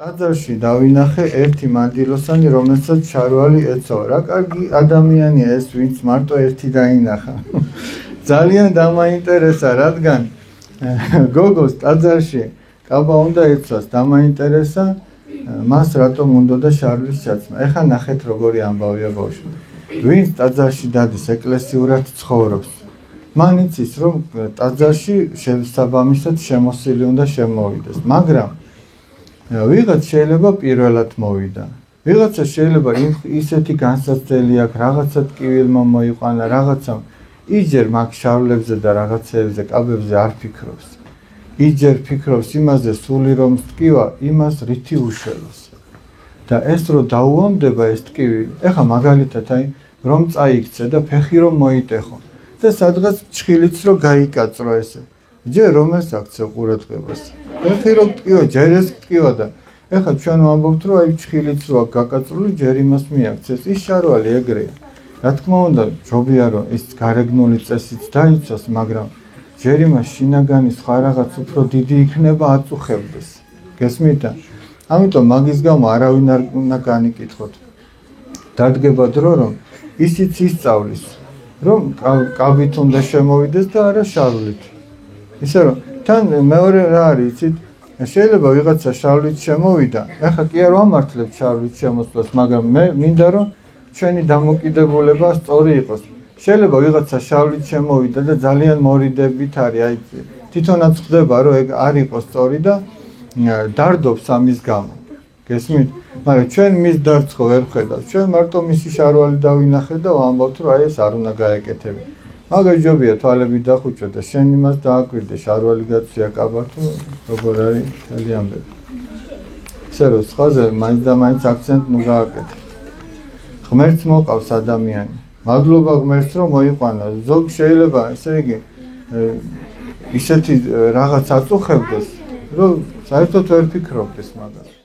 ტაძარში დავინახე ერთი მანდილოსანი, რომელსაც შარვალი ეცვა. რა კარგი ადამიანია ეს, ვინც მარტო ერთი დაინახა. ძალიან დამაინტერესა, რადგან გოგოს ტაძარში კაბა უნდა ეცვას, დამაინტერესა, მას რატომ უნდოდა შარვის ჩაცმა. ეხლა ნახეთ როგორი ამბავია ბავშვი. ვინც ტაძარში დადის, ეკლესიურად ცხოვრობს. მან იცის, რომ ტაძარში შესაბამისად შემოსილი უნდა შემოვიდეს, მაგრამ ვიღაც შეიძლება პირველად მოვიდა. ვიღაცა შეიძლება ისეთი განსაცდელი აქვს, რაღაცა ტკივილმა მოიყვანა, რაღაცა იჯერ მაგ შავლებზე და რაღაცეებზე, კაბებზე არ ფიქრობს. იჯერ ფიქრობს იმაზე, სული რომ ტკივა, იმას რითი უშველოს. და ეს რო დაუამდება ეს ტკივი, ეხა მაგალითად აი რომ წაიქცე და ფეხი რომ მოიტეხო და სადღაც ჩხილიც რო გაიკაწრო ესე. ჯერ რომ ეს აქცე ყურადღებას. ფეხი რომ ტკივა, ჯერ ეს ტკივა და ეხლა ჩვენ ვამბობთ რომ აი ჩხილიც რო აქვს გაკაწრული, ჯერ იმას მიაქცეს. ის შარვალი ეგრეა. რა თქმა უნდა, ჯობია რომ ის გარეგნული წესიც დაიცვას, მაგრამ ჯერ იმას შინაგანი სხვა რაღაც უფრო დიდი იქნება აწუხებდეს. გესმით? ამიტომ მაგის გამო არავინ არ უნდა განიკითხოთ. დადგება დრო რომ ისიც ისწავლის, რომ კაბით უნდა შემოვიდეს და არა შავლით. ისე რომ თან მეორე რა არის, იცით? შეიძლება ვიღაცა შავლით შემოვიდა, ეხლა კი არ ვამართლებთ შავლით შემოსვლას, მაგრამ მე მინდა რომ ჩვენი დამოკიდებულება სწორი იყოს. შეიძლება ვიღაცა შავლით შემოვიდა და ძალიან მორიდებით არის, აი თვითონაც ხდება რომ ეგ არ იყოს სწორი და დარდობს ამის გამო. გესმით? მაგრამ ჩვენ მის დარდს ხო ვერ ვხედავთ. ჩვენ მარტო მისი შარვალი დავინახეთ და ვამბობთ რომ აი ეს არ უნდა გაეკეთებინა. მაგას ჯობია თვალები დახუჭო და შენ იმას დააკვირდე, შარვალი გაწვია კაბა თუ როგორ არის მთელი ამბები. ისე რომ სხვაზე მაინც და მაინც აქცენტ ნუ გააკეთე. ღმერთს მოყავს ადამიანი. მადლობა ღმერთს რომ მოიყვანა. ზოგ შეიძლება ესე იგი ისეთი რაღაც აწუხებდეს, რომ საერთოდ ვერ ფიქრობდეს მაგას.